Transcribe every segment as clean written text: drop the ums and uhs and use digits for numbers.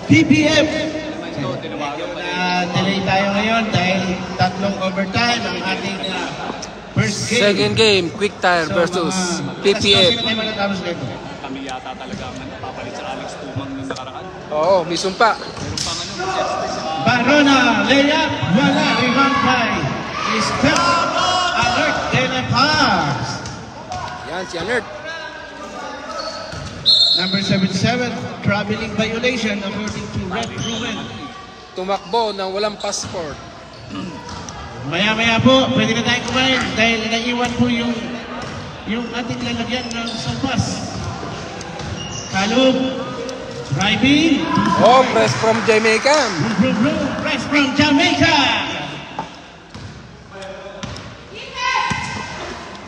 PPF. Delay tayo ngayon dahil tatlong overtime ang ating first game. Second game, Quick Tire versus PPF. Kami yata talaga napapalit sa Alex Tumang nung nakaraan. Oo, may sumpa. Meron pang ano, Barona, layup, wala, rebound by Step Alert de la Paz. Yan, si Alert. Number 77, traveling violation according to Red Ruben. Tumakbo ng walang passport. Maya-maya po, pwede na tayo kumain dahil naiwan po yung ating lalagyan ng sopas. Kalub, driving. Oh, press from Jamaica. Press from Jamaica.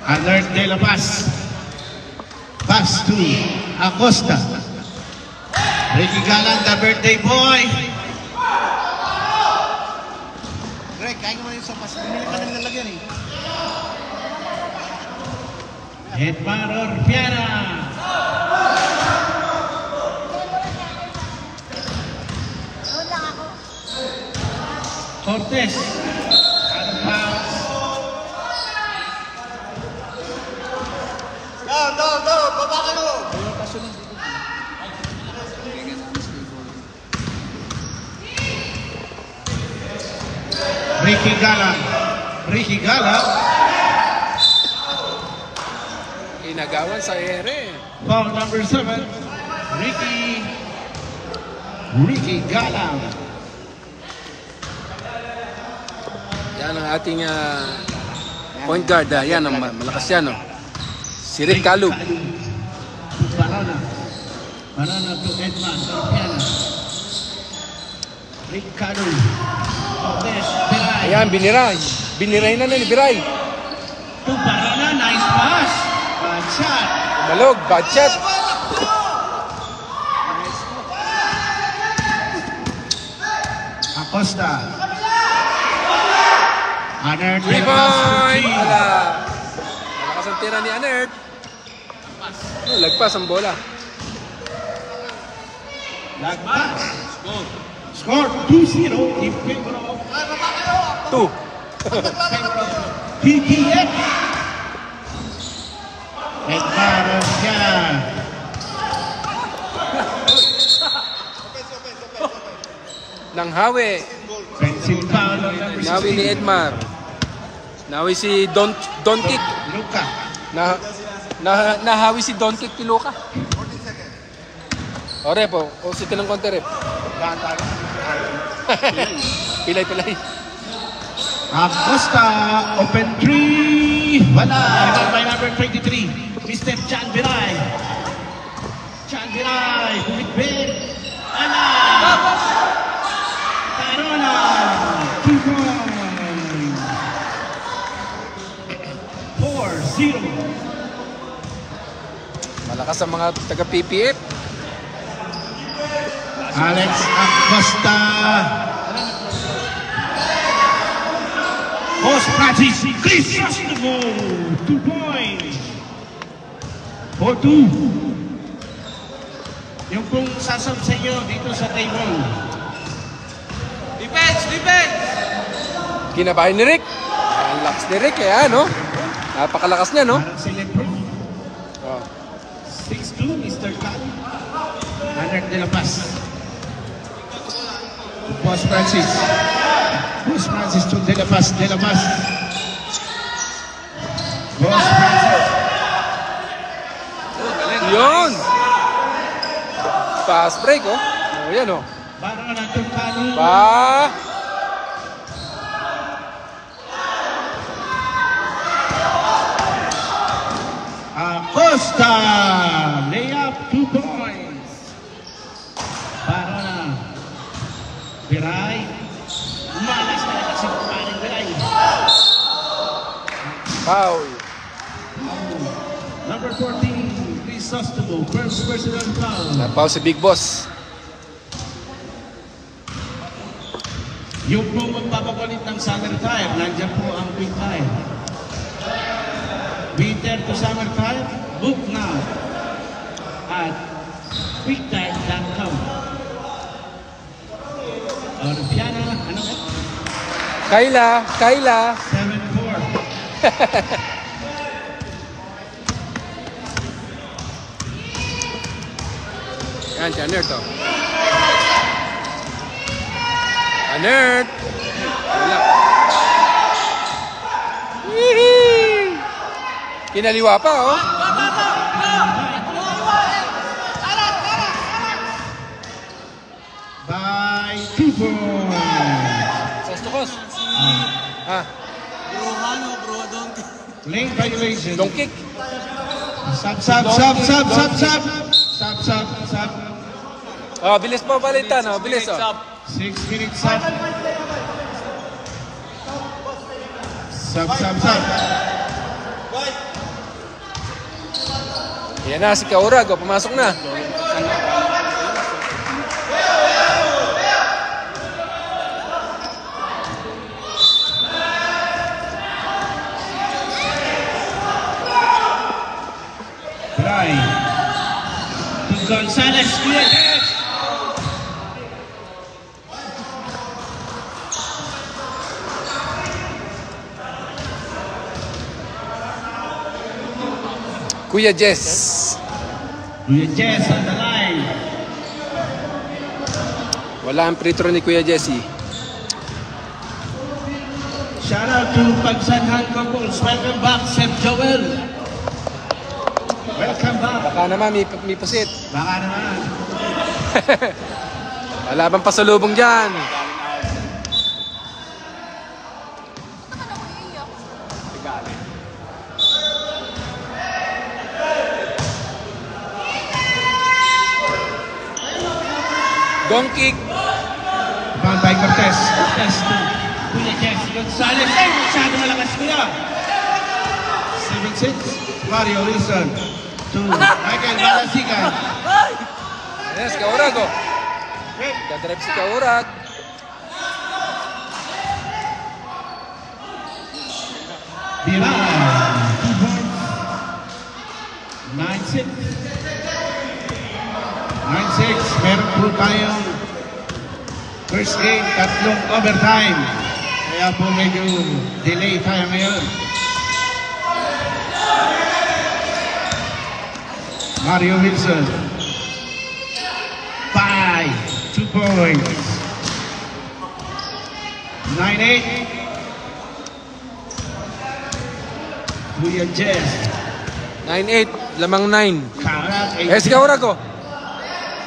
Alert de la Paz. Pass to Acosta. Ricky Galan, the birthday boy. Greg, kain mo na yung sopas. Bumili ka nang nalagyan eh. Edmar Orpiana. Cortez. Out of bounds. Down. Baba ka no. Ricky Gala. Inagawan sa ere. Foul number 7. Ricky Gala. Yan ang ating point guard. Yan, ang malakas yan. Oh. Si Rick Kalub. Barona to Edman. Orpiana. Rick Kalub. Ayan, biniray. Biniray na ni Biray. To Barona, nice pass. Bad shot. Malog, bad shot. Acosta. Anert. 3 point. Wala. Malakas ang tira ni Anert. Lagpas ang bola. Lagpas. Score 2-0 in favor of 2. PPF. Edmar Orpiana. Nang hawi. Pencil foul on number 16. Nawi ni Edmar. Nawi si Don Kick. Luka. Nahawi si Don Kick ni Luka. O rep, o si tinang konti rep. Pilay. Acosta, open 3. Wala. Rebound by number 23. Mr. Chan Biray. Big. Ana. Barona. 2 points. 4-0. Malakas ang mga taga-PPF. Alex Acosta. Post practice. Chris Astemo. 2 points. 4-2. Yung kung sasab sa inyo dito sa table. Defense! Kinabahin ni Rick. Ang lakas ni Rick no? Napakalakas niya, no? Parang si Lebron. Oh. 6-2, Mr. Kali. Anert de la Paz. Post Francis to De La Paz. Post Francis. Yun! Fast break, oh. O, yan, oh. Parang natin Kali. Acosta. Layup, 2 points. Parang Biray. Malas na kasi paring Biray. Foul. Number 14, Chris Astemo. First personal foul. Napaw si Big Boss. Yung po magpapapalit ng summer tire, nandiyan po ang quick tire. Winter to summer tire, book now at quicktire.com. Orpiana, ano? Kayla. 7-4. Yan, si Anert, oh. Anert! Wala. Yee! Kinaliwa pa, oh. By 2 points. Sastukos. Ah, Lane violation. long kick. Sub. Oh, bilis pa palitan, oh. Bilis, oh. 6 minutes sub. Sub. Yan na, si Kaurag, oh. Pumasok na. Try. To Gonzalez. Yes. Kuya Jess. Kuya Jess on the line. Wala ang free throw ni Kuya Jesse. Shout out to Pagsanhan Couples. Welcome back, Seth Joel. Welcome back. Baka naman may pusit. Baka naman. Malabang pasalubong dyan. Gong kick. Foul by Cortez. Cortez to Kuya Jess Gonzalez. Ay, masyado malakas kuya. 7-6. Mario Wilson to Michael Balasigan. Yes, Kaurag, oh. Dadrive si Kaurag. Bilal. 2 points. 9-6. 9-6. Meron po tayong first game, 3 overtime. Kaya po medyo delay tayo ngayon. Mario Wilson. 2 points. 9-8. Kuya Jess. 9-8. Lamang 9. Karat. Eh, si Kaurag, oh.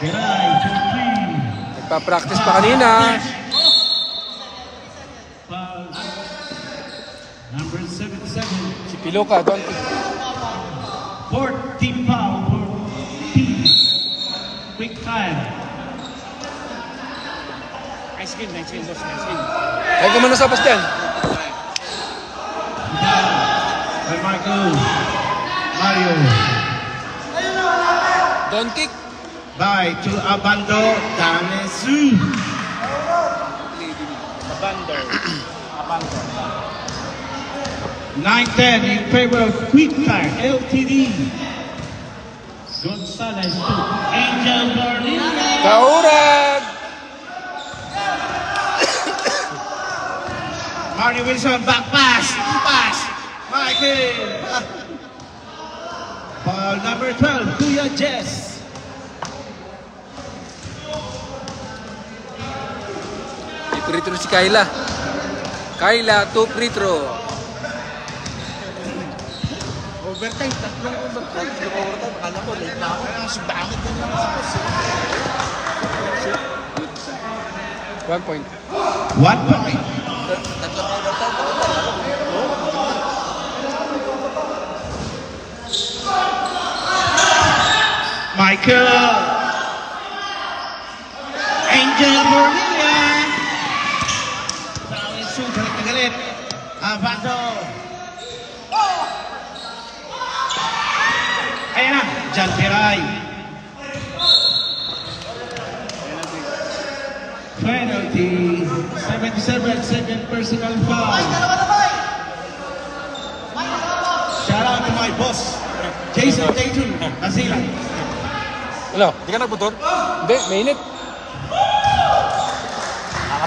Beray. 2-3. Nagpa-practice pa kanina. Foul. Number 77. Si Piloka, don't kick. 4th team foul for team. Quick time. Ice cream, boss. Ay, kumano sa pas dyan. By Michael. Mario. Don't kick. By to Abando Damesu. Abando. 9-10 in favor of Quick Time LTD. Gonzalez to Angel Bornilla. Kaurag. Mario Wilson back pass. Michael. Foul number 12, Kuya Jess. May free throw si Kayla. Kayla, 2 free throw. Overtime, 3 overtime. Akala ko, late na ako. Bakit na naman sa boss? 1 point. 1 point. Michael. Angel Bornilla. Tawin shoot, balik na galit. Abando. Ayan na, Jan Piray. Penalty, 77, second personal foul. Shout out to my boss, Jason Tatum, Asilan. Ano? Hindi ka nagmotor? Hindi, mainit.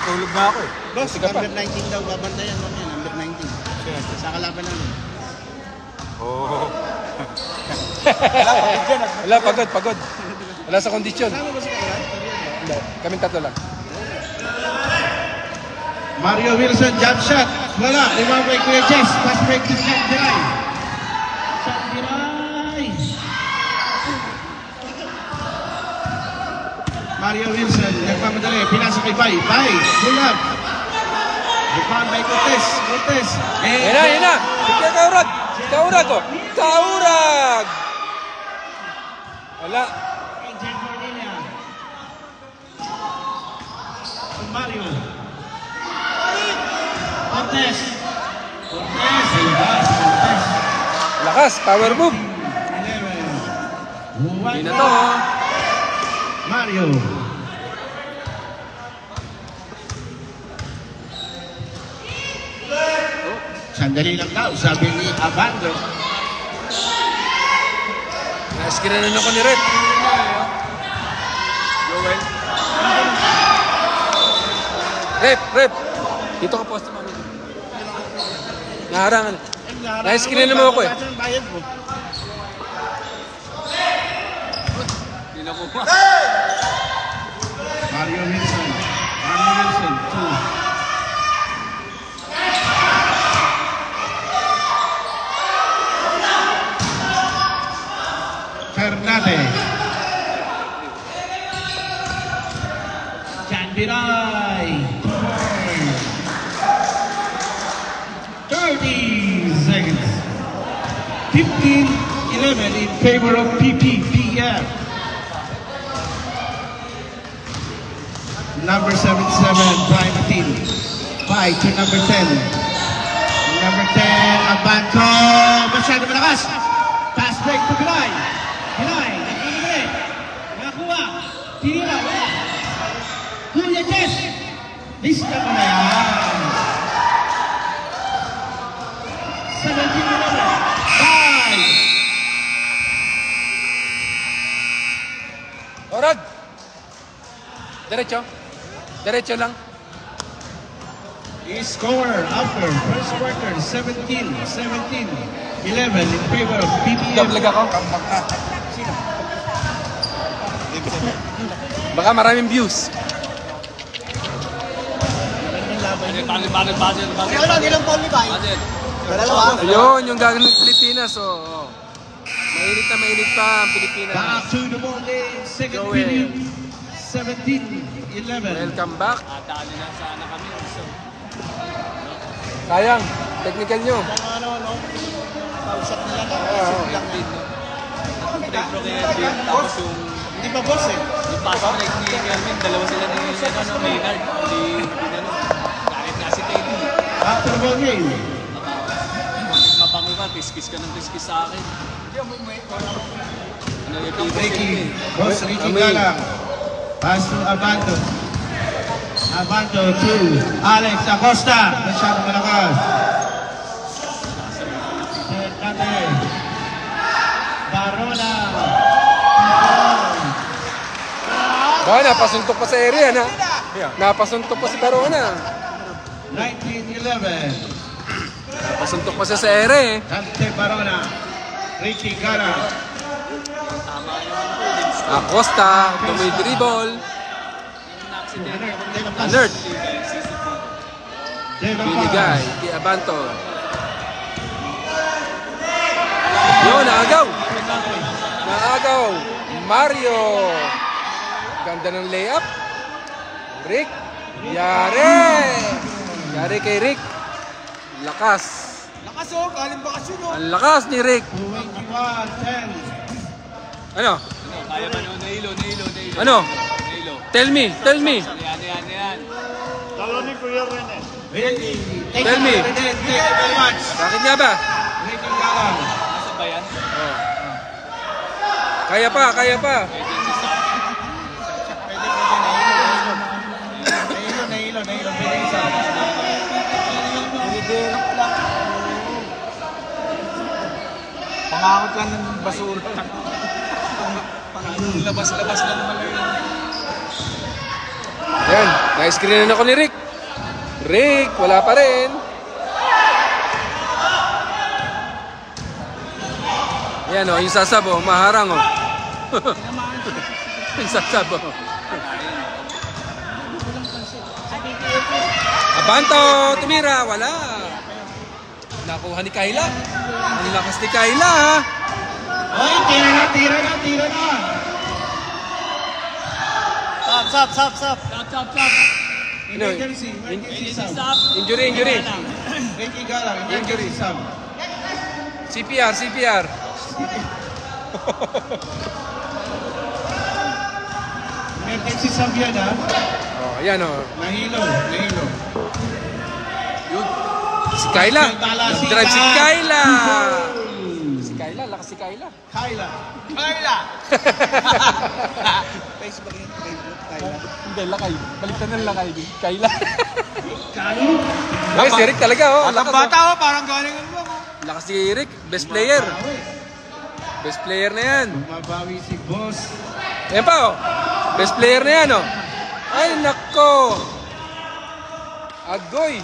Natulog na ako eh. Boss, Sige pa. number 19 daw babantayan mo yan, number 19. Sa kalaban namin. Oo. Wala, pagod. Wala sa kondisyon. Sama ba si Kailan? Hindi, kaming tatlo lang. Mario Wilson, jump shot. Wala, limang by Kuya Jess. Pass break to Sean Diray. Sean Diray. Mario Wilson, nagmamadali. Pinasa kay Bay. Bay, pull up. Rebound by Cortez. Yan na. Sige, Kaurag. Kaurag! Wala. Angel Cornelia. Mario. Cortez. Lakas, power move. 11. Hindi na to. Mario. Sandali lang daw, sabi ni Abando. Naskiranan ako ni Red. Joel. Rep. Dito ka poste mo. Naharangan. Naskiranan mo ako eh. Bayad mo. Hindi na kuha. Mario Wilson, 2. Fernandez. Jan Biray. 30 seconds. 15-11 in favor of PPPF. Number 77, Primatine. 5 to number 10. Number 10, Abanto. Masyado malakas. Pass break to Bilay. Bilay, nagkamali. Nakakuha. Tinira, wala. Kuya Jess. Lista mo na yan. 17-11. 5. Orad! Diretso lang. He scored after first quarter 17-11 in favor of PPF. Double ako. Baka maraming views. Bagel. Ilang paul ni Bay? Bagel. Dalawa. Ayun, yung gagawin ng Pilipinas. Oh. Mainit pa ang Pilipinas. Back to the ball game. Second Joel. period. 17-11. Welcome back. Dali lang sana kami. So, Sayang, technical nyo. Pausap nila na. break bro kay Elvin. Tapos yung Hindi pa boss eh. pass break ni Elvin. Dalawa sila ni Maynard. Kahit nga si Teddy. After the ball game. Mabango ka, kiss-kiss ka ng kiss-kiss sa akin. Ano yung Ricky. Boss Ricky Amoy. Galang. Pass to Abanto. Abanto to Alex Acosta. Masyado malakas. Fernandez. Barona. Napasuntok pa sa area na. Napasuntok pa si Barona. 19-11. Napasuntok pa siya sa area eh. Dante Barona. Ricky Galang. Acosta, dumidribble. Alert. Binigay kay Abanto. Yun, naagaw. Mario. Ganda ng layup. Rick. Yari kay Rick. Lakas. Lakas oh, galing bakasyon oh. Ang lakas ni Rick. 21-10. Ano? Kaya ba no? Nailo. Ano? Nailo. Tell me. Yan. Tell me. Thank you very much. Bakit nga ba? Ricky Galang. Nasa ba yan? Kaya pa. Nahilo. Pwede isa. Pangakot lang ng basura. Labas lang naman yun. Yan. Na-screen ako ni Rick. Rick, wala pa rin. Yan o, yung sasabo, maharang o. Yung sasabo. Abanto, tumira, wala. Nakuha ni Kayla. Ang lakas ni Kayla, ha? Oy, tira na. Stop. Emergency sub. Injury. Ricky Gala, emergency sub. CPR. Emergency sub yan, ha? Oh, yan o. Nahilo. Si Kayla. Drive si Kayla. Si Kayla, lakas si Kayla. Kayla. Facebook yun, Kayla. Hindi, lakay. Baliktad ng lakay. Kayla. Ay, si Rick talaga, oh. At ang bata oh, parang galing ano mo. Lakas si Rick, best player. Best player na yan. Mabawi si boss. Ayan pa, oh. Best player na yan, oh. Ay, nako. Agoy.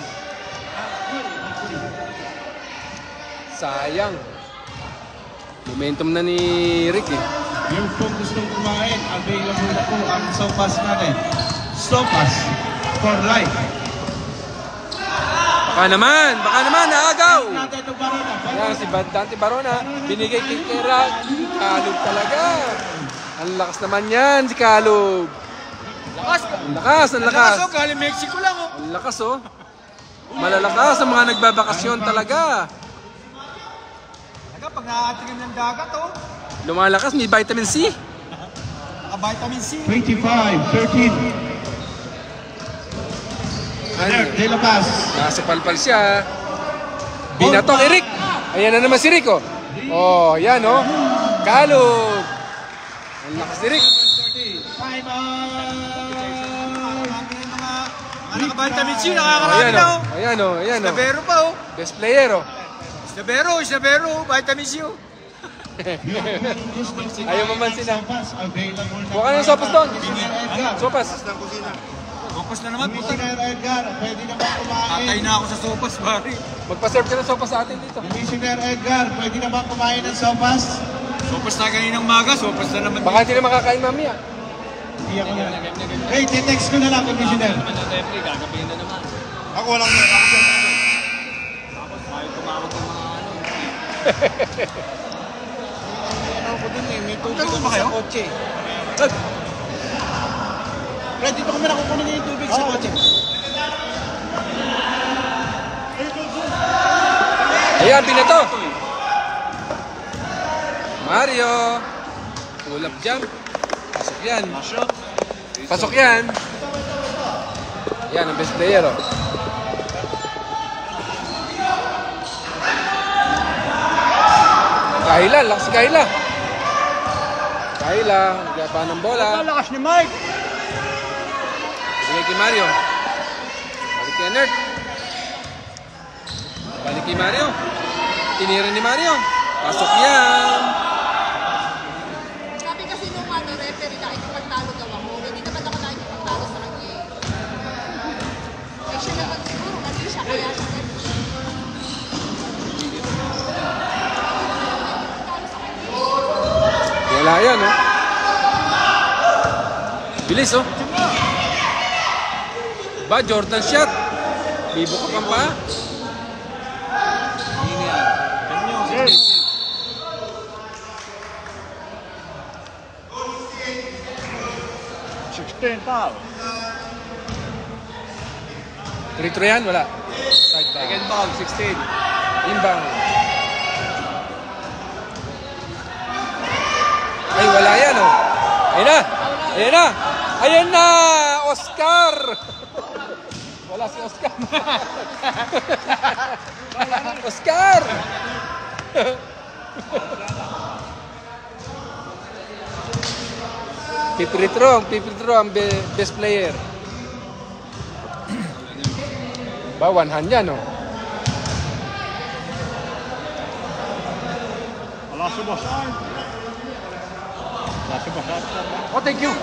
Sayang. Momentum na ni Rick, eh. Yung kung gustong kumain, available na po ang sopas natin. Sopas for life. Baka naman, naagaw. Natin ito Barona. Yan, si Dante Barona, binigay kay Kira. Kalog talaga. Ang lakas naman yan, si Kalog. Ang lakas. Oh, galing Mexico lang oh. Ang lakas, oh. Malalakas ang mga nagbabakasyon talaga. Pag nakatingin ng dagat oh. Lumalakas, may vitamin C. Vitamin C. 25-13. De La Paz. Nasa palpal siya. Binato kay Rick. Ayan na naman si Rick, oh. Oh, yan, oh. Kalog. Ang lakas ni Rick. Time out. Naka-vitamin C, nakakarami na oh. Ayan, oh. Isnabero pa oh. Best player, oh. Isnabero, vitamin C oh. Ayaw mamansin na. Sopas available na. Buka na ng sopas doon. Edgar. Sopas. Focus na naman puta. Commissioner Edgar, pwede na ba kumain? Patay na ako sa sopas, pare. Magpa-serve ka ng sopas sa atin dito. Commissioner Edgar, pwede na ba kumain ng sopas? Sopas na kaninang maga, sopas na naman. Baka hindi na makakain mamaya. Hindi ako na. Hey, text ko na lang, Commissioner. Gagabihin na naman. Ako walang na. Tapos ayaw tumawag ng mga ano. Ako din eh, may tubig Ganun ako ba kayo? sa kotse. Fred, dito kami nakukunin niya yung tubig sa kotse. Ayan, binato. Mario. Ulap dyan. Pasok yan. Pasok yan. Yan, ang best player, oh. Kayla, lakas si Kayla. Kayla, nagapa ng bola. Lakas ni Mike. Bigay kay Mario. Balik kay Nerd. Balik kay Mario. Tinira ni Mario. Pasok yan. Sabi kasi nung referee na ikipagtalo daw ako, hindi naman ako nakikipagtalo sa kanya eh. Eh siya naman siguro, mali siya, kaya siya referee. Wala yan, oh. Bilis, oh. Ba, Jordan shot. Bibo ka pang pa. Retro yan, wala. Side back. Second foul, 16. Inbound. Ay, wala yan, oh. Ayun na. Ayun na. Ayun na. Oscar. Wala si Oscar. Oscar. Pipitro ang best player. Ba, one hand yan, oh. Oh, thank you.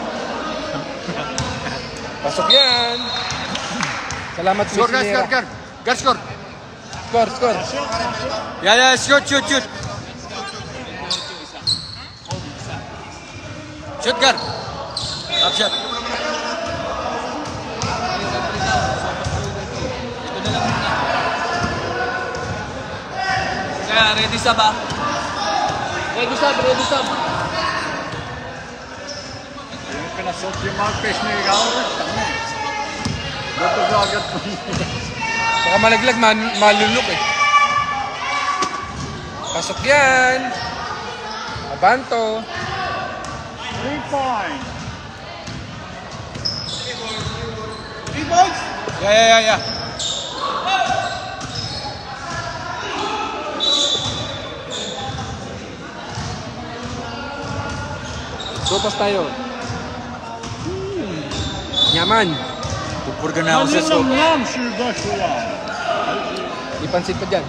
Pasok yan. Salamat, Score, guys, Misinera. score. Guard, score. Score. Yeah, shoot. Shoot, guard. Up shot. Kaya, ready sub ah. Ready sub. Pinasok yung mga face na ikaw. Dato ko agad po. Baka malaglag, malulok eh. Pasok yan. Abanto. 3 points. 3 points. Yeah. Sopas tayo. Nyaman. Pupurga na ako sa scope. Ipansit pa dyan.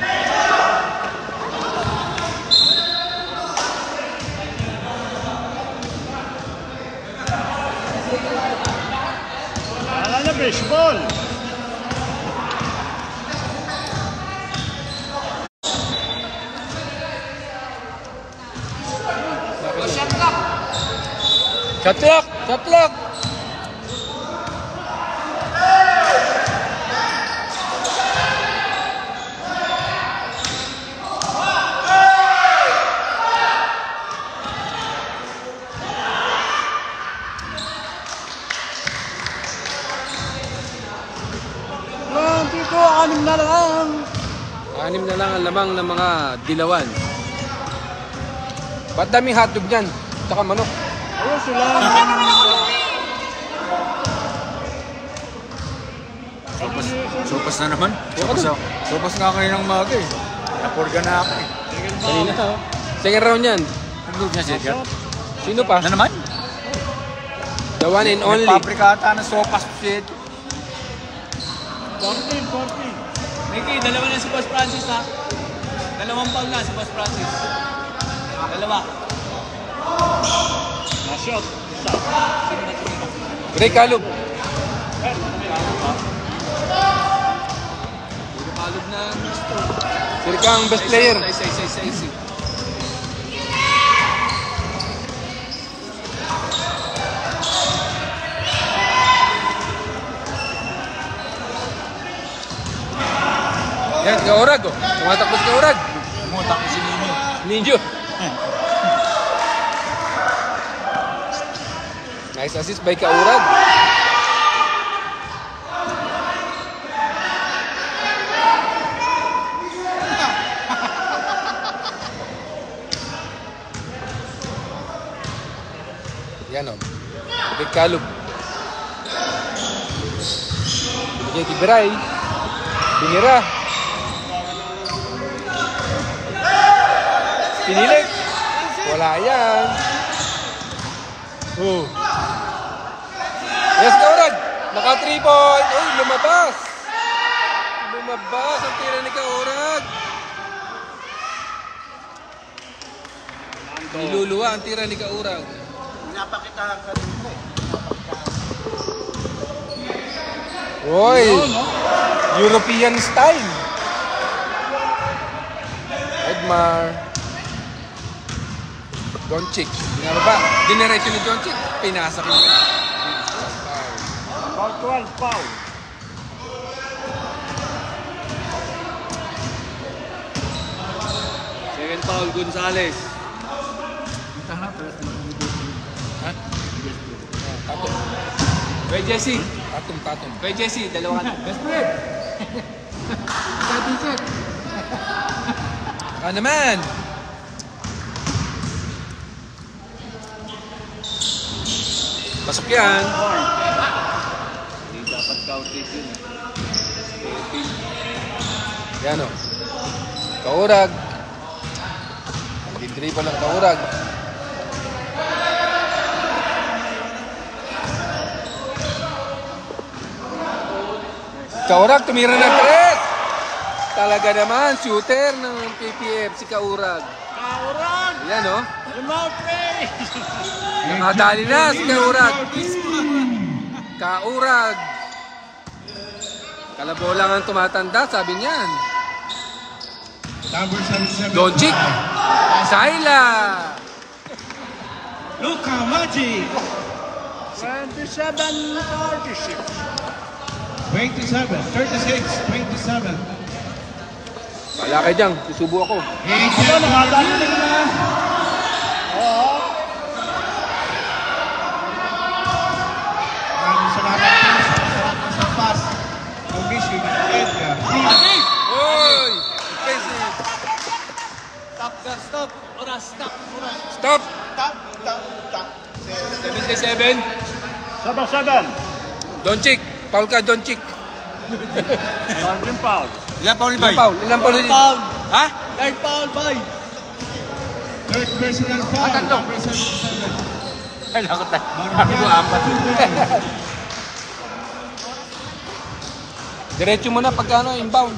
Wala na baseball. Shot clock. Anim na lang ang lamang ng mga dilawan. Ba't daming hotdog dyan? Tsaka manok. Sopas na naman. Sopas nga kayo ng maga eh. Napurga na ako eh. Kanina. Second round yan. Ano niya siya? Sino pa? Na naman? The one and only. Paprika ata ng sopas shit. 14. Mickey, dalawa na si Boss Francis ha. Dalawang foul na si Boss Francis. Dalawa. Na-shot. Break Kalub. Kalog na gusto. Sirka ang best player. Isa. Yan, Kaurag oh. Tumatakbo si Kaurag. Mutak si Ninyo. Ninjo. Nice assist by Kaurag. Yan o. Big Kalub. Binigay kay Biray. Binira. Pinilit. Wala yan. Oh. Yes, Kaurag. Naka 3 point. Uy, lumabas. Lumabas ang tira ni Kaurag. Niluluwa ang tira ni Kaurag. Napakita ka rin mo. Oy. European style. Edmar. Doncic. Binababa. Dinerecho ni Doncic. Pinasa ko yun. Foul 12, foul. Second foul, Gonzales. Tatum. Kay Jesse. Tatum. Kay Jesse, dalawa ka na. Best friend. Ah naman. Pasok yan. Hindi dapat counted yun. Yan o. Kaurag. Nag-dribble lang Kaurag. Kaurag, tumira ng 3. Talaga naman, shooter ng PPF si Kaurag. Kaurag! Yan o. Remote play! Nakadali na si Kaurag. Kaurag. Kalabaw lang ang tumatanda, sabi niyan. Number 77. Doncic. Saila. Luka Magic. 36, 27. Wala kayo dyan, susubo ako. Maraming salamat po sa pass. Ang Michigan, Edgar. Oy! Defensive. Stop. Oras, stop. Stop! 77. Doncic. Foul ka, Doncic. Ilan pa ulit ba? Ilang foul? Ilang foul? Foul. Ha? Third foul, boy. Third personal foul. tatlo. Number 77. Ay, lakot na. Diretso mo na pag ano, inbound.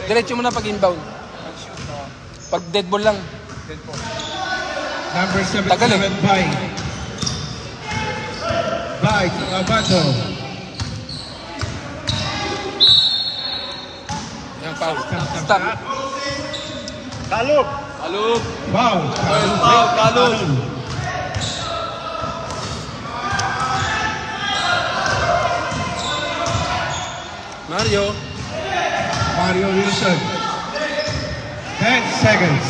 Diretso mo na pag inbound. Pag dead ball lang. Number 77, Tagal eh. Bye to Abato. Yung foul. Stop. Kalog. Foul. Kalog. Mario Wilson. 10 seconds.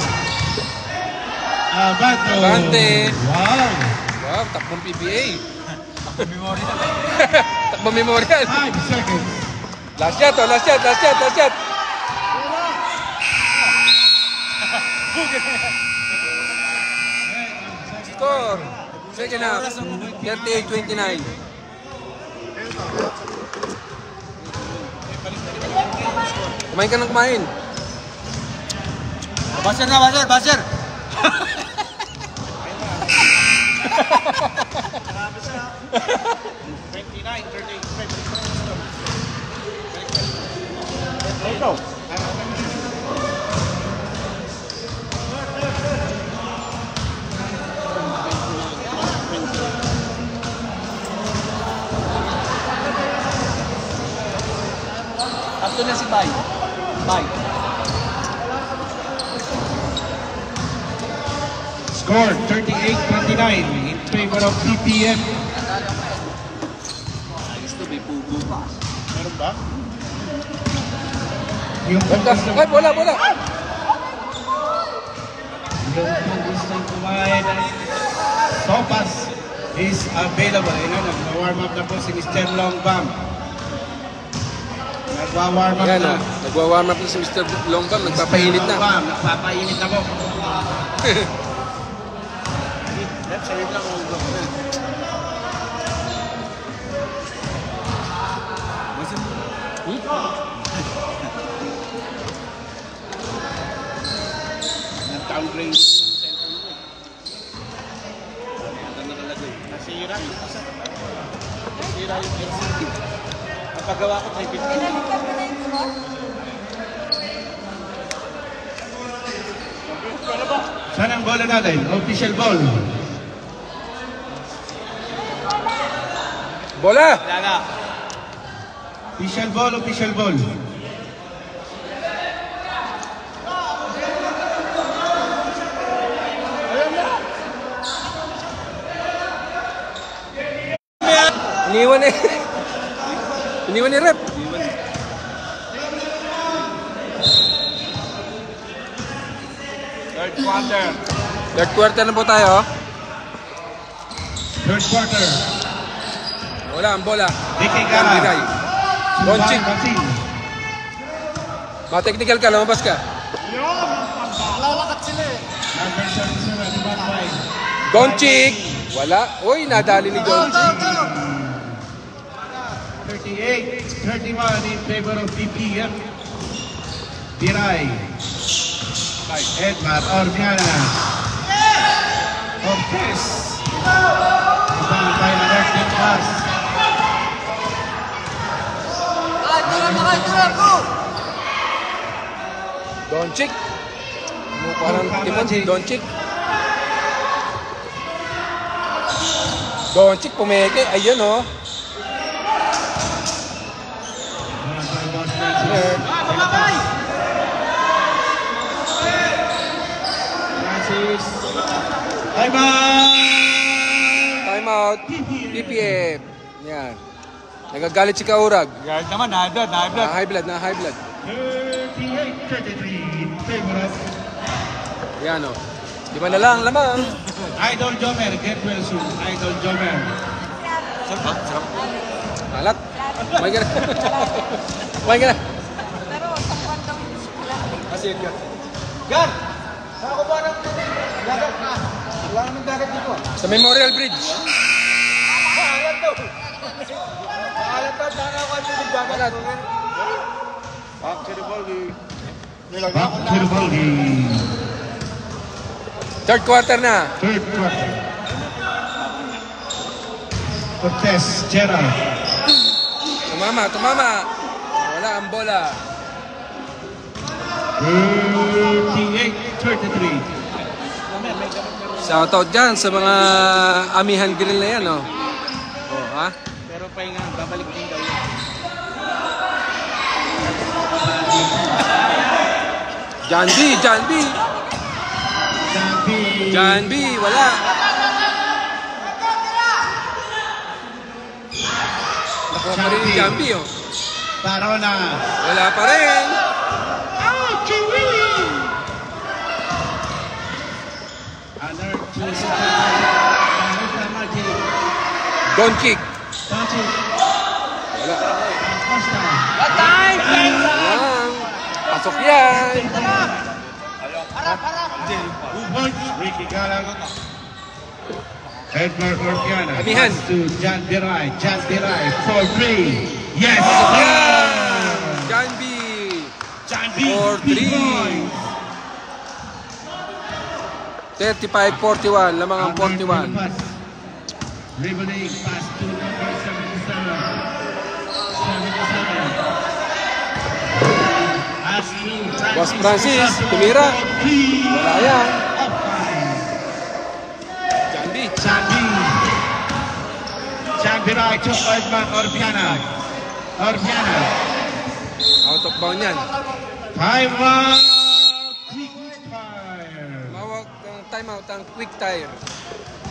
Abato. Abante. Wow. Wow, takbong PBA. Takbong memorial. 5 seconds. Last shot, oh, last shot. Score. Second half. 38-29. Kumain ka ng kumain. Baser. Tatlo na si Bay. Score 38-29 in favor of PPM. Meron ba? Yung Ay, bola. Yung kung gustong kumain ng sopas is available. Nag-warm up na po si Mr. Longbam. Nagwa-warm up Yan na. na. Nagwa-warm up na si Mr. Longbam. Nagpapainit na. Longbam, nagpapainit na po. Nag-downgrade yung cellphone ko. Ito nakalagay. Nasira yung LCD. Napagawa ko 350. Nalagyan mo na yung score? Saan ang bola natin? Official ball. Bola! Wala na. Official ball. Iniwan ni rep. Third quarter na po tayo. Third quarter. Wala ang bola. Dikay Ang bigay. Gara. Doncic. Basin. Ma-technical ka, lumabas ka. Number 77, Ivan Bay. Doncic. Wala. Uy, nadali ni Doncic. 38-31 in favor of PPM. Biray. Edmar Ormiana. Ortiz. Ivan Bay na left pass. Doncic. Mukha ng tipon si Doncic. Doncic pumeke. Ayun oh. Boss Francis. Francis. Time out! Time out. PPF. Yan. Nagagalit si Kaurag. Guard naman, high blood, high blood. High blood na, high blood. 38-33 in favor of Yan o. Di ba na lang, lamang. Idol Jomer. Get well soon. Idol Jomer. Sarap ba? Sarap. Alat. May gana. May gana. Pero sa kwan daw yung chocolate. Kasi yun yun. Guard! Saan ako ba ng dagat na? Wala naman dagat dito ah. Sa Memorial Bridge. Maalat daw. Maalat daw. Saan ako ang dagat? Back to the ball game. Back to the ball game. Third quarter na. Third quarter. Cortez, Gerald. Tumama, tumama. Wala ang bola. 38-33. Shoutout dyan sa mga amihan grill na yan, oh. Oh, ha? Pero pahinga, babalik din daw yun. John B, John B. Zambi. John B, wala. Nakuha pa rin yung John B, oh. Barona. Wala pa rin. Alert to Don't kick. Wala. Lang. Pasok yan. Ricky Galang. Edgar Orpiana. Amihan. To Jan Biray. Jan Biray for 3. Yes. Yan. John B. Jan B. For 3. 35-41. Lamang ang 41. Dribbling pass to number 77. Boss Francis, tumira. Wala yan. John B. Jan Biray to Edgar Orpiana. Orpiana. Out of bound yan. Time out. Quick fire. Mawag ng timeout ang quick tire.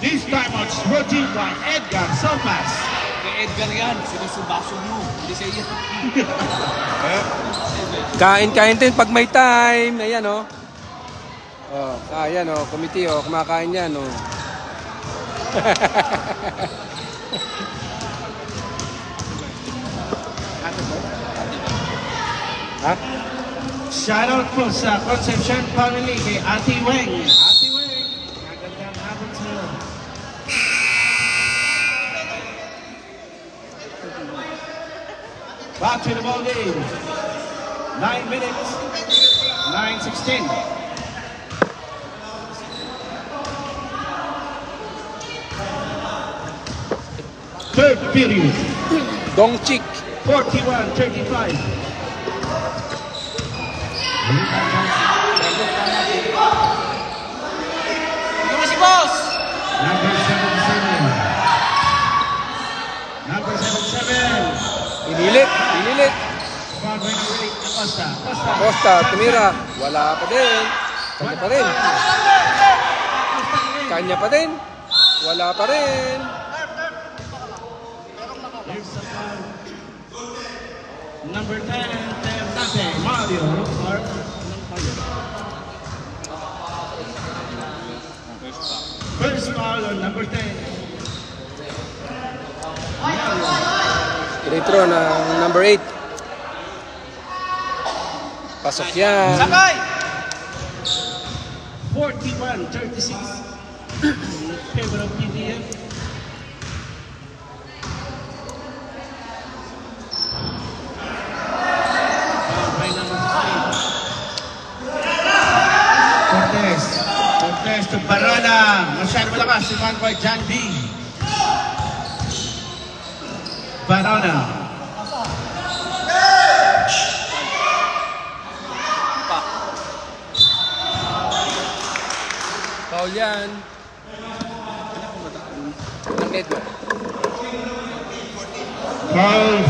This time out is brought to you by Edgar Sopas. Kay Edgar yan, sinusubasog mo. Hindi sa iyo. Kain-kain din pag may time. Ayan, oh. Oh, ayan, oh. Committee, oh. Kumakain yan, oh. Ha? Shoutout po sa Concepcion family kay Ate Weng. Ate Weng, magandang hapon sa iyo. Back to the ball game. 9 minutes. 9:16. Third period. Dong Chick. 41-35. Ito mo si boss! Number 77. Number 77. Inilit. Inilit. Bago yung ulit na Costa. Costa. Costa, tumira. Wala pa din. Kanya pa rin. Kanya pa din. Wala pa rin. Here's the foul. Number 10, Dante Mario. First foul on number 10. Retro ng number 8. Pasok yan. Sakay! 41-36. Favor of PDF. By number 5. Cortez. Cortez to Barona. Masyado malakas si Fanboy John B. Barona. Foul yan. Ang net mo. Foul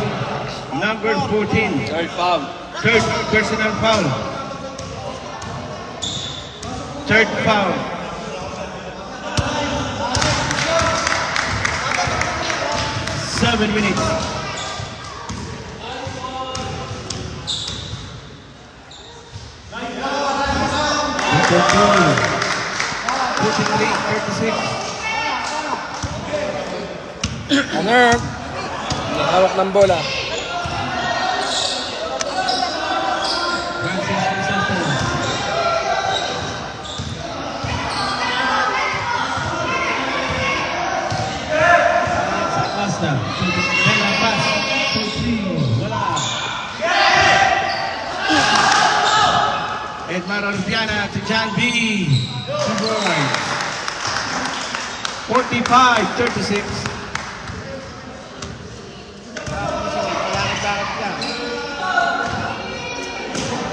Number 14. Third foul. Third personal foul. Third foul. Seven minutes. Control. Pushing lead, 36. Honor. Hawak ng bola. Francis Crisanto. Acosta. Bella pass. Wala. Edmar Orbiana to John B. 45-36.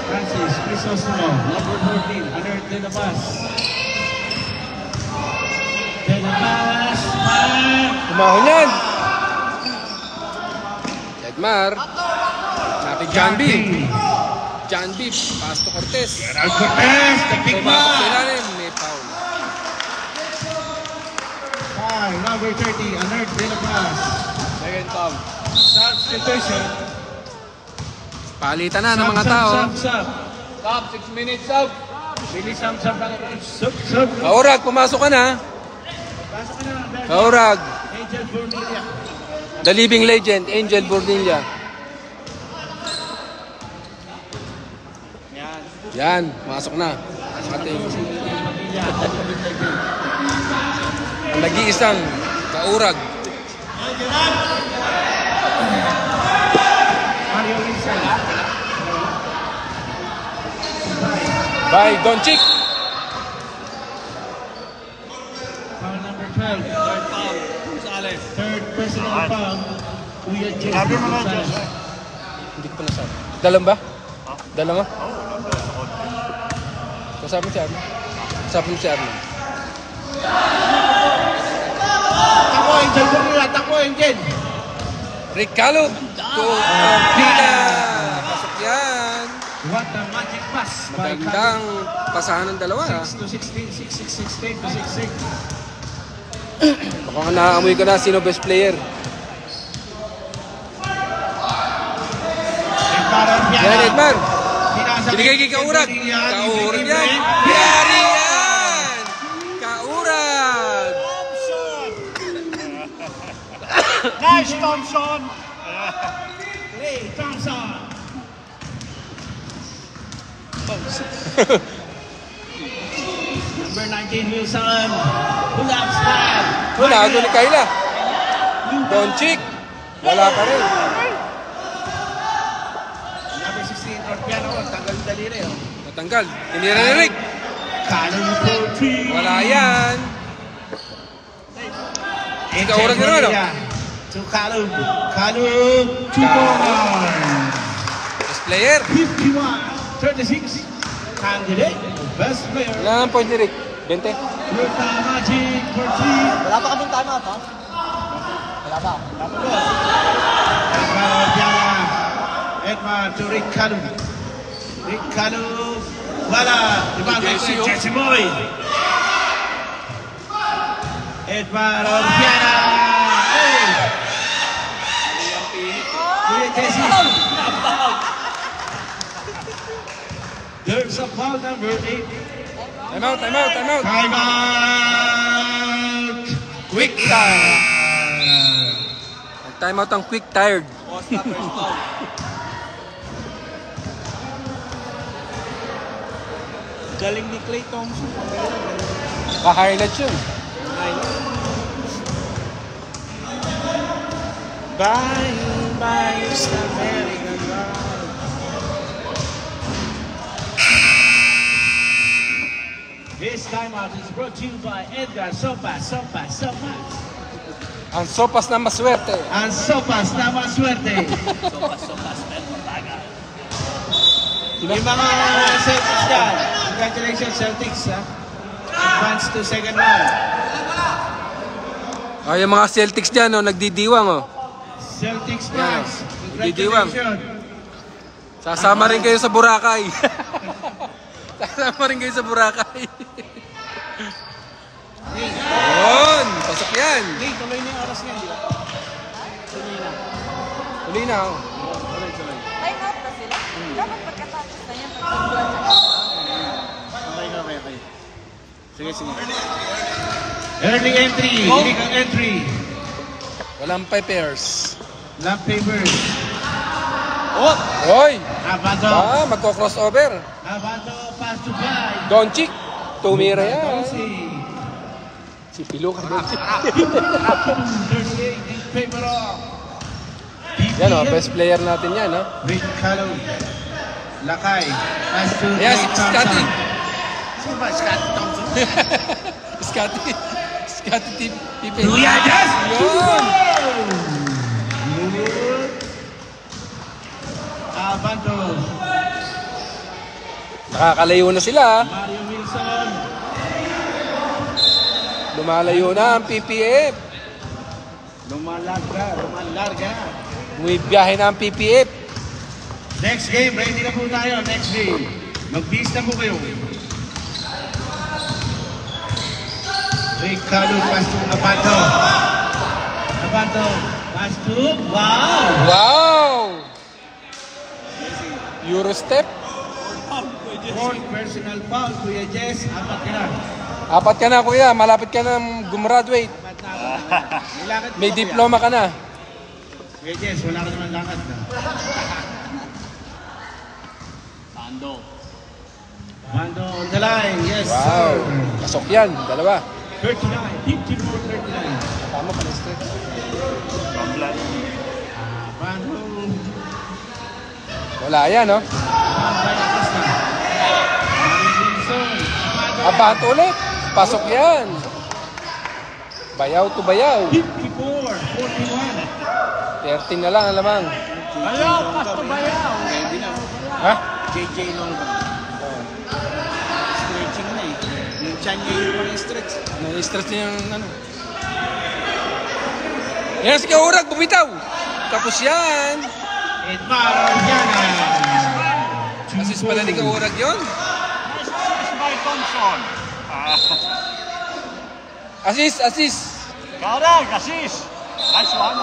Francis Crisostomo, number 14, unearthed in the bus. De la Paz, Umahon yan. Edmar. Napig John B. John B. Pass to Cortez. Gerald Cortez, the big Pumasok sa man. ilalim. May foul. Number 30, unearthed in the bus. Second foul. Substitution. Palitan na ng mga tao. Sub. Stop, 6 minutes out. Bilis sub. Sub. Kaurag, pumasok ka na. Pasok ka na. Kaurag. Angel Burnilla. The living legend, Angel Bordilla. Yan, masok na. Sa ating ang nag-iisang Kaurag. Mario Rizal. By Doncic. Foul number 12. Third foul. Gonzalez. Third personal foul. Kuya Jesse Gonzalez. Hindi ko pa nasabi. Dalam ba? Dalam ba? Kasama si Arno. Kasama si Arno. Tako, Angel Burnilla. Tako, Angel. Rick Calub. Pina. Pasok yan. What a magic pass by Magandang pasahan ng dalawa. 6 to 16, 6 to 6. Baka naamoy ko na sino best player. Yan, Edmar. Binigay kay Kaurag. Kaurag yan. Yari yan. Kaurag. Nice, Thompson. Clay Thompson. Number 19, Wilson. Pull-up stab. Wala, ako ni Kayla. Doncic. Wala pa rin. Number 16, Orpiano. Tanggal yung daliri. Natanggal. Tinira ni Rick. Calum Poultry. Wala yan. Kaurag na naman, To Calum. Calum. 2 points. Best player. 51-36. Candidate. Best player. Wala ang point ni Rick. 20. Ruta Magic for 3. Wala pa kaming timeout, ha? Wala pa. Edmar Orbiana. Edmar to Rick Calum. Rick Calum. Wala. Jesse Boy. Edmar Orbiana. Hey! Kuya Jesse. There's a foul number 8. Time out. Time out. Quick time. Time out ang quick tired. Costa first foul. Galing ni Clay Thompson. Pa-highlights yun. Bye, sa American Love. This timeout is brought to you by Edgar Sopas. Ang sopas na maswerte. Ang Sopas na maswerte. Yung mga Celtics dyan, congratulations Celtics, ha? Advance to second round. Ay, yung mga Celtics dyan, oh, nagdidiwang. Oh. Celtics fans, Didiwang. Congratulations. Sasama rin kayo sa Boracay. Sasama rin kayo sa Boracay. Yun! Pasok yan! Hey, tuloy na yung oras niya, di ba? Tuloy na. Tuloy na. Oh. Time out na sila. Dapat pagkatapos na yan. Okay. Sige. Early entry. Illegal entry. Walang pairs. Lamp papers. Oh! Hoy! Abando. Magko-crossover. Abando pass to five. Doncic. Tumira yan. Doncic. Si Pilo ka Doncic. 38 in favor of. Yan o, best player natin yan. Rick Calhoun. Lakay. Pass to Yes, Clay Scotty. Thompson. Sino ba? Scotty Thompson? Scotty Pippen. Yes! Yun! Abando. Nakakalayo na sila. Mario Wilson. Lumalayo na ang PPF. Lumalarga. Bumibiyahe na ang PPF. Next game, ready na po tayo. Next game. Mag-bis na po kayo. Rick Calhoun, pass to Abando. Abando, pass to, wow! Wow! Eurostep. Fourth personal foul, Kuya Jess. Apat ka na. Apat ka na kuya, malapit ka na gumraduate. Nilakad mo May ba, diploma ka na. Kuya Jess, wala ka naman lakad na. Sando. Abando on the line, yes Wow! sir. Pasok yan, dalawa. 39, 54-39. Tama pala straight. Abando. Wala yan, no? Abando, na. Mario Wilson. Abanto ulit. Pasok yan. Bayaw to bayaw. 54-41. 13 na lang ang lamang. Ayaw, pasto bayaw. Ready na. Ha? JJ Nolga. Stretching na eh. Yung chan niya yung mga stretch. Na-stress niya yung ano. Yan si Kaurag, bumitaw. Tapos yan. Edmar Orellana. Assist pala ni Kaurag yun. By Thompson. Assist. Kaurag, assist. Nice one.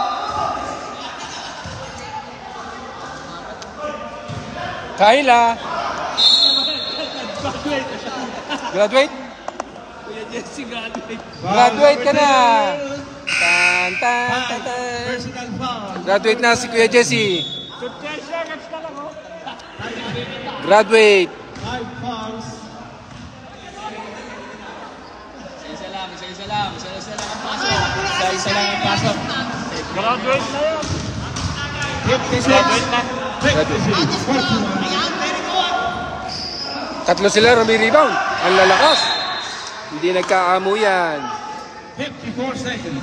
Kayla. Graduate? Kuya Jesse, graduate. Graduate ka na. Tan. Personal foul. Graduate na si Kuya Jesse. 10 seconds na lang, oh. Graduate. 5 fouls. Isa-isa lang ang pasok. Isa lang ang pasok. Graduate na yan. 56. Graduate na. 41. Tatlo sila rebound. Ang lalakas. Hindi nagkaamo yan. 54 seconds.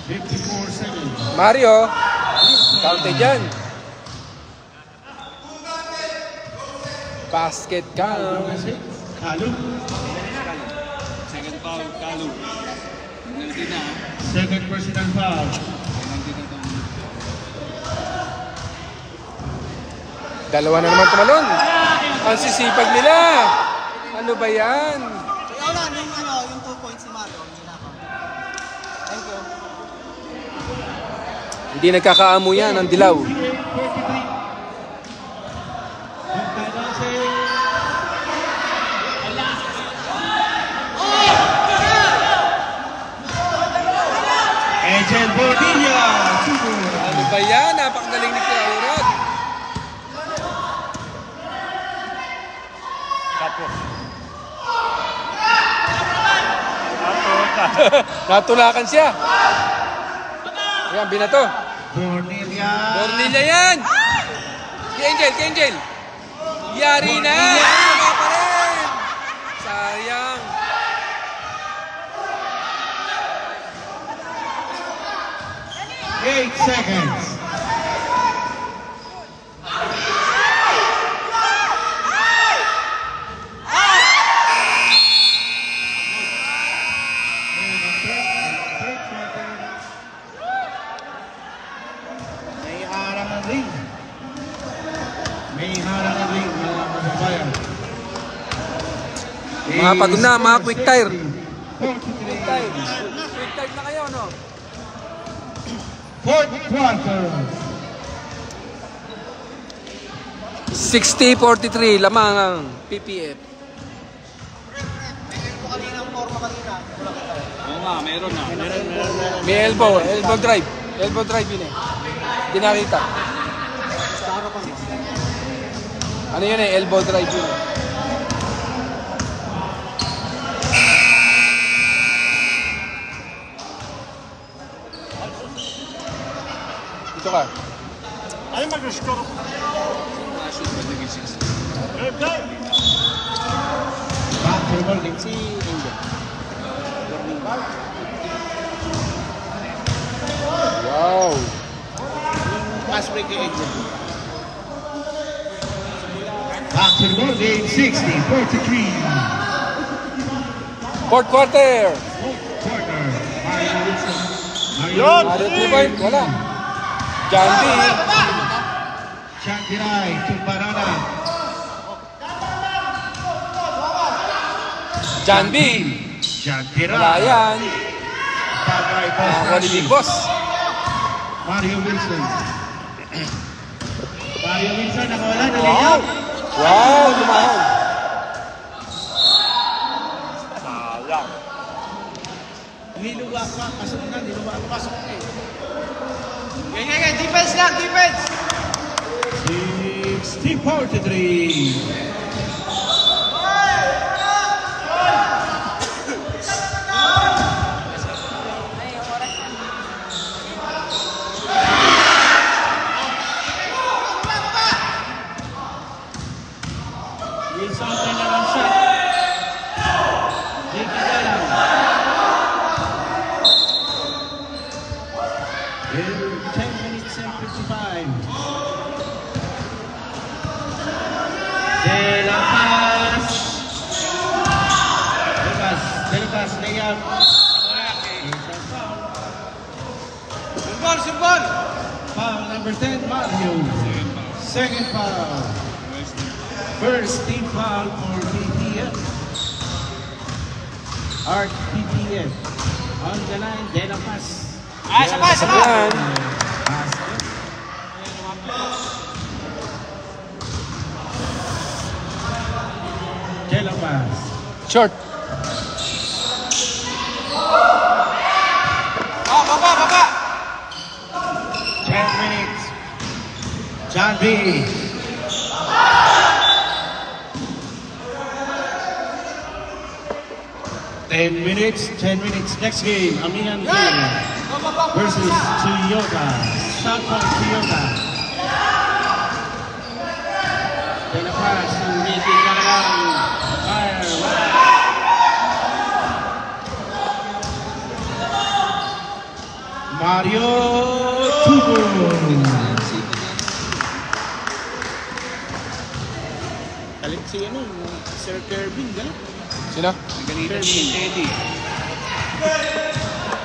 54 seconds. Mario. Counted dyan. Basket count. Kalu. Second foul, Kalu. Penalty na. Second personal foul. Penalty na to. Dalawa na naman tumalon. Ang sisipag nila. Ano ba yan? Kaya wala, yung 2 points si Mario. Thank you. Hindi nagkakaamo yan ang dilaw. 43. Angel Bordilla. Ano ba yan? Napakagaling ni Kuya Urag. Natulakan siya. Ayan, binato. Bordilla. Bornilla yan. Si Angel. Yari na. Wala pa rin. Sayang. Eight seconds. ring. May harang ang ring, mga kababayan. Mga pagod na, mga quick tire. 43. Quick time na kayo, no? Fourth quarter. 60-43, lamang ang PPF. Oo nga, meron na. May elbow drive. Elbow drive yun eh. Hindi nakita. Ano yun eh, elbow drive yun eh. Dito ka. Basketball game. Si Angel. Wow. Pass break yung exit. Basketball game 60-43. Fourth quarter. Corner. Mario Wilson. Mario 3 point. Wala. John B. Chantiray. Tumbarana. John B. Chantiray. Wala yan. Bagay Boss Wali Big Boss. Mario Wilson. Mario Wilson nakawala na layup. Wow, lumahan. Niluwa pa. Pasok na. Niluwa pa. Pasok na eh. Ganyan, defense lang, defense! 60-43. Wilson turnaround shot. Jake Galang. In 10 minutes and 55. De La Paz. De La Paz, layup. Simbol! Foul number 10, Mario. Second foul. First team foul for PTF. Art PTF. On the line, De La Paz. Isa pa! Yan. Basket. De La Paz. Short. Baba! 10 minutes. John B. Ten minutes. Next game, Amihan game versus Toyota. South Point Toyota. De La Paz, umiting na lang. Fire. Mario Tubo. Galit si ano, Sir Kervin, galit. Sino? Ganito si Teddy.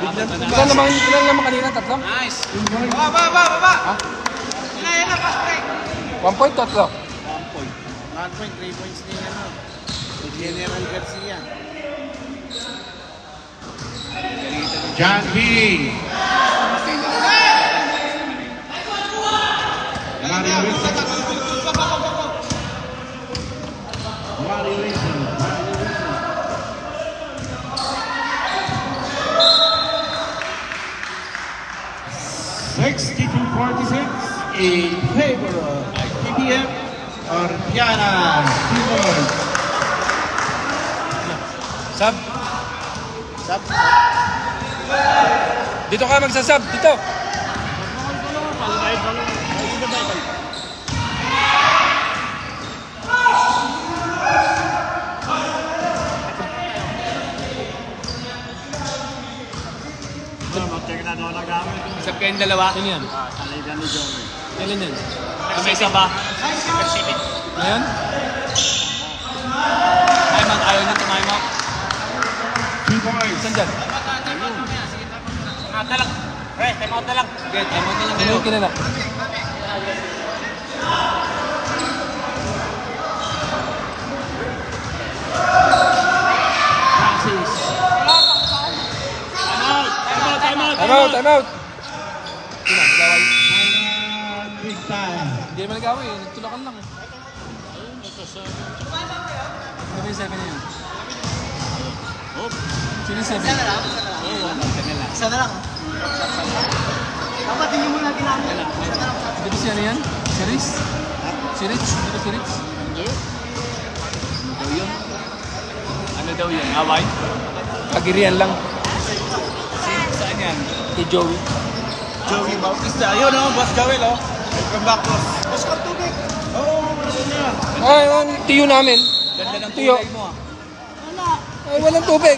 Ilan naman kanina? Tatlo? Nice! Baba! Yan na, pass break! 1 point, tatlo. 1 point. 1 point, 3 points ni ano. Si General Garcia. John B. Mario Wilson. Mario Wilson. 62-46 in favor of PBF or Piana. Sub. Sub. Dito ka magsasub. Dito. Isap kayong dalawa. Ano yan? Kailan yan? May isa ba? Ngayon? Time out. Ayaw na time out. 2 points. Saan dyan? Time out na lang. Pre, time out na lang. Okay, time out na lang kayo. Kailan na? Time out. Sino, nagaway? Big time. Hindi naman nagaway, nagtulakan lang eh. Ano ba yung 7 na yun? Sino yung 7? Isa na lang. Dapat hindi mo natin namin. Di ba siya na yan? Si Rich? Si Rich? Di ba si Rich? Ano daw yun? Away? Kagirian lang. Saan yan? Kay Joey. Joey Bautista. Ayun o, Boss Joel o. Welcome back, boss. Boss, ka tubig. Oo, wala na. Ay, ang tiyo namin. Ganda ng Tuyo. kulay mo ah. Ay, walang tubig.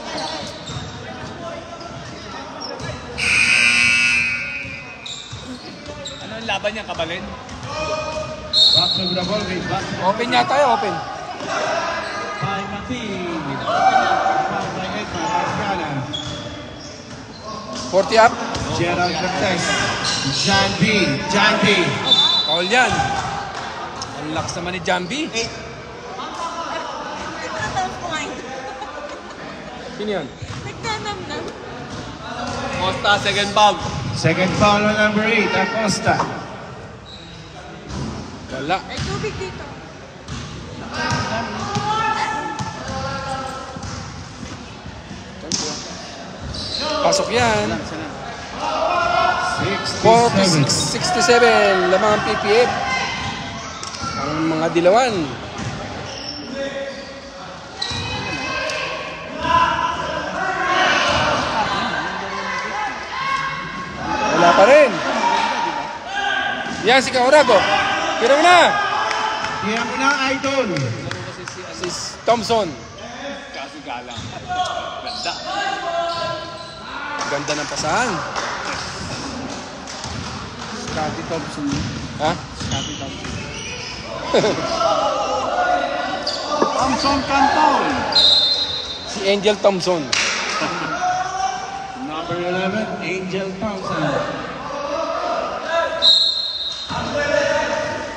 Ano ang laban niya, kabalin? Back to the ball game. Back to Open yata yun, open. by Martin. Foul by Edna Marcana. 40 up. Gerald Cortez. John B. John B. Paul yan. Ang lakas naman ni Jambi. Nagtatanong ko ngayon. Sino yan? Nagtanamnam. Costa, second foul. Second foul on number 8, Acosta. Wala. Ay, tubig dito. Pasok yan. 67. 46-67. Lamang ang PPF. Ang mga dilawan. Wala pa rin. Yan si Kaurago. Kira mo na. Kaya mo na, idol. Si Thompson. Kasi galang. Ganda. Ganda ng pasahan. Scotty Thompson. Ha? Scotty Thompson. Thompson Canton. Si Angel Thompson. Number 11, Angel Thompson.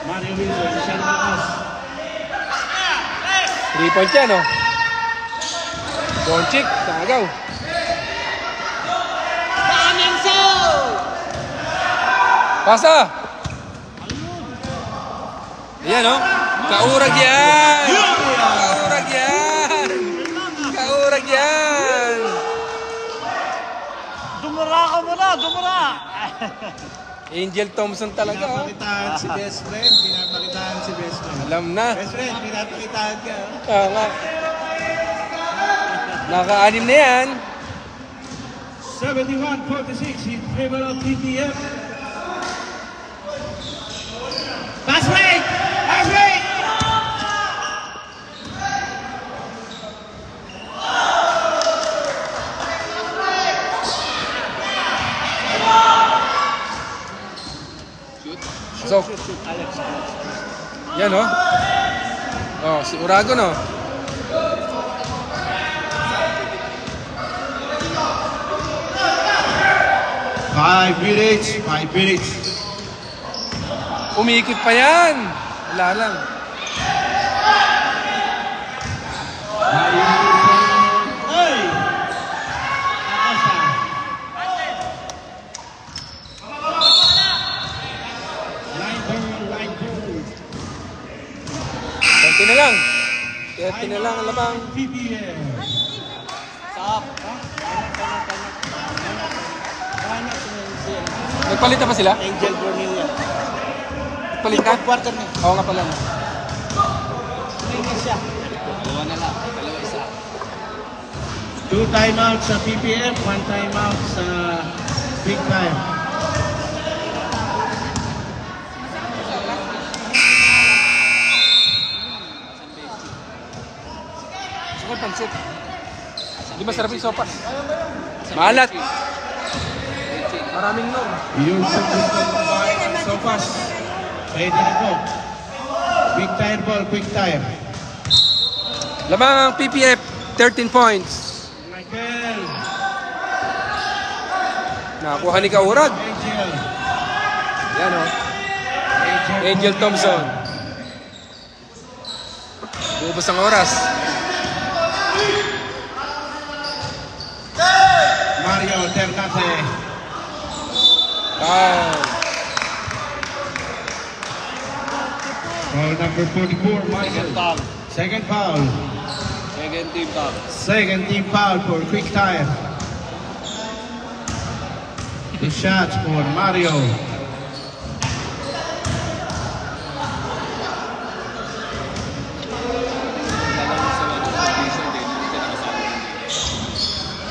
Mario Wilson, siya na lakas. 3-point yan, oh. Doncic, tagaw. Pasa! Ayan, oh. Kaurag yan! Kaurag yan! Kaurag yan! Dumura ka muna, dumura. Angel Thompson talaga, oh. Pinapakitaan si best friend, pinapakitaan si best friend. Alam na. Best friend, pinapakitaan ka. Tama. Naka-anim na yan. 71-46 in favor of TTF. Pass break! Pass break! So, yan, oh. Oh, si Urago, no? Five minutes. Umiikot pa yan. Wala lang. Ay! Nakasa. Line ball. Konti na lang. 30 na lang ang labang. PPM. Stop. Nagpalit na ba sila? Angel Bornilla. Nagpalit na? Quarter na. Oo nga pala. May siya. Dalawa na lang. Dalawa isa. 2 timeouts sa PPM, 1 timeout sa Big Time. Gusto ko pansit. Hindi masarap yung sopas. Maalat. Maraming norm. Yung sopas. Pwede na po. Big tire ball, quick tire. Lamang ang PPF, 13 points. Michael. Nakakuha ni Kaurag. Angel. Yan, oh. Angel Thompson. Ubus ang oras. Mario Ternate. Foul. Foul number 44, Michael. Foul. Second foul. Second team foul. Second team foul for Quick Tire. The shots for Mario.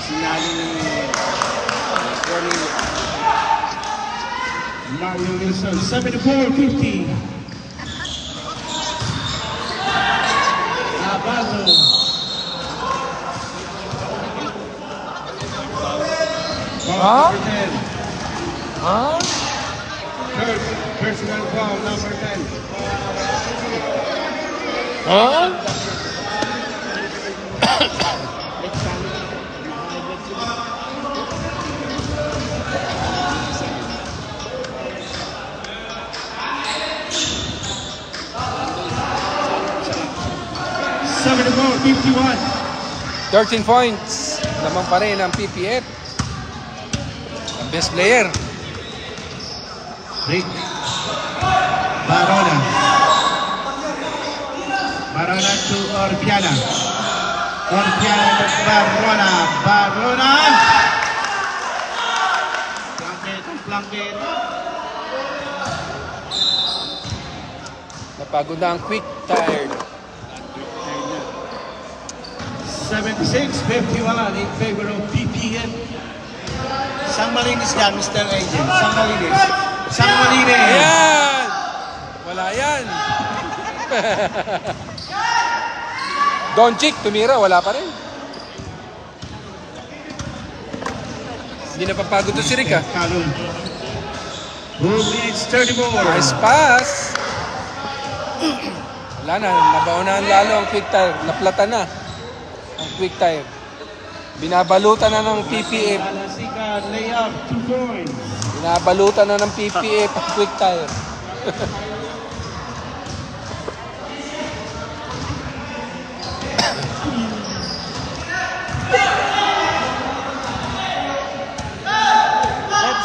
Sinali ni Cornelio. Mario Wilson, 74-50. Nabazo. Huh? Foul number 10. Ha? Third personal foul number 10. Ha? 74-51. 13 points. Lamang pa rin ang PPF. Ang best player. Rick Barona. Barona to Orpiana. Orpiana to Barona. Barona. Plangkit. Napagod na ang quick tired. 76-51 in favor of PPN. Sang malinis yan, Mr. Agent. Sang malinis. Sang Malines. Ayan! Wala yan. Doncic, tumira. Wala pa rin. Hindi napapagod to si Rick, ah. Kalum. Who leads 34? Nice pass. Wala na. Nabaunahan lalo ang quick tire. Naplata na ang quick tire. Binabalutan na ng PPF. Alasika layup, 2 points. Binabalutan na ng PPF ang quick tire.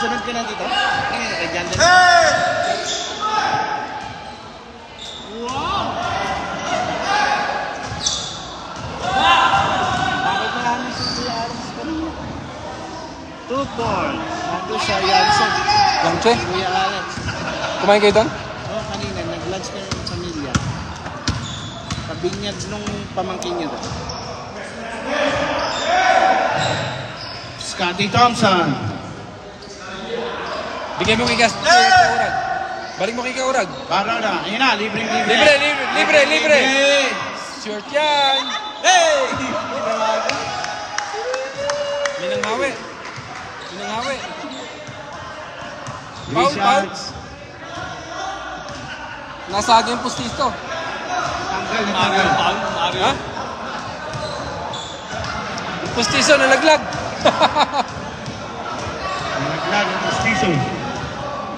Sunod ka na dito. Kaya dyan din. Bakit marami si Kuya Alex kanina? 2 points. Nandun sa Yanson. Langche, Kuya Alex. kumain kayo doon? Oo, kanina. Nag-lunch kami ng pamilya. Pabinyag nung pamangkin niya doon. Scotty Thompson. Bigay mo kay Kaurag. Balik mo kay Kaurag. Barona. Ayun na, libre. Libre. Short yan. Hey! Minanghawi. Three Foul. shots. Nasa akin yung pustiso. Tanggal na Mario tanggal. foul. Mario. Ha? Yung pustiso nalaglag. Naglag ang pustiso.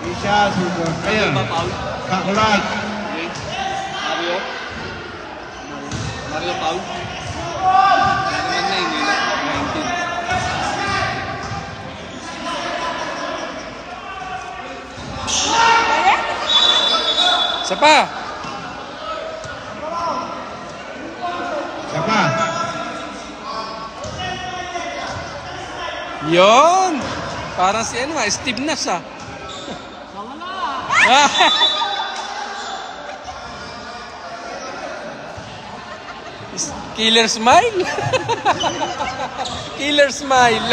Three shots. Kaya. Ba foul? Kakulag. Okay. Mario. Mario foul. Naman na yun. 19. Isa pa. Sapa. Yon. Parang si ano, Steve Nash, ah. Killer smile. Killer smile.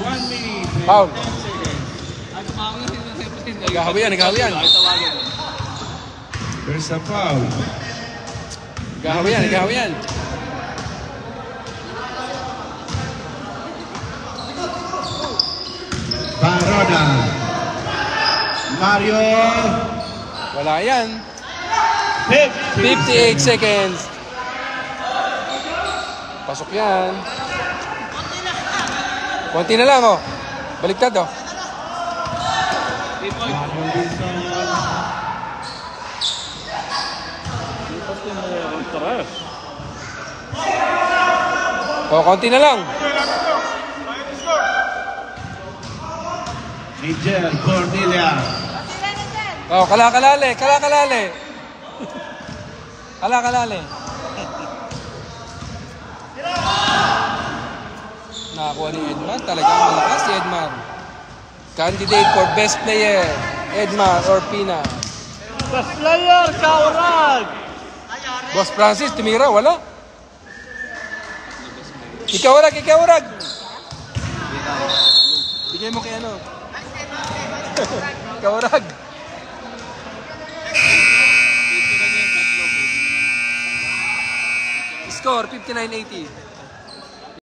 One minute. Foul. Ay, tumawag na sila. Naghahawian. Ay, tawagan. There's a foul. Naghahawian. Barona. Mario. Wala yan. 50. 58 seconds. Pasok yan. Konti na lang, oh. Baliktad, oh. 3 points. Mario Wilson. O, konti na lang. Angel Cornelia. O, kalakalali. Kalakalali. Kalakalali. Nakakuha ni Edmar. Talagang malakas si Edmar. Candidate for best player. Edmar or Pina. Best player, Kaurag! Boss Francis, tumira, wala. Ikaw Rag. Bigay mo kay ano. Ikaw Rag. Score, 59-80.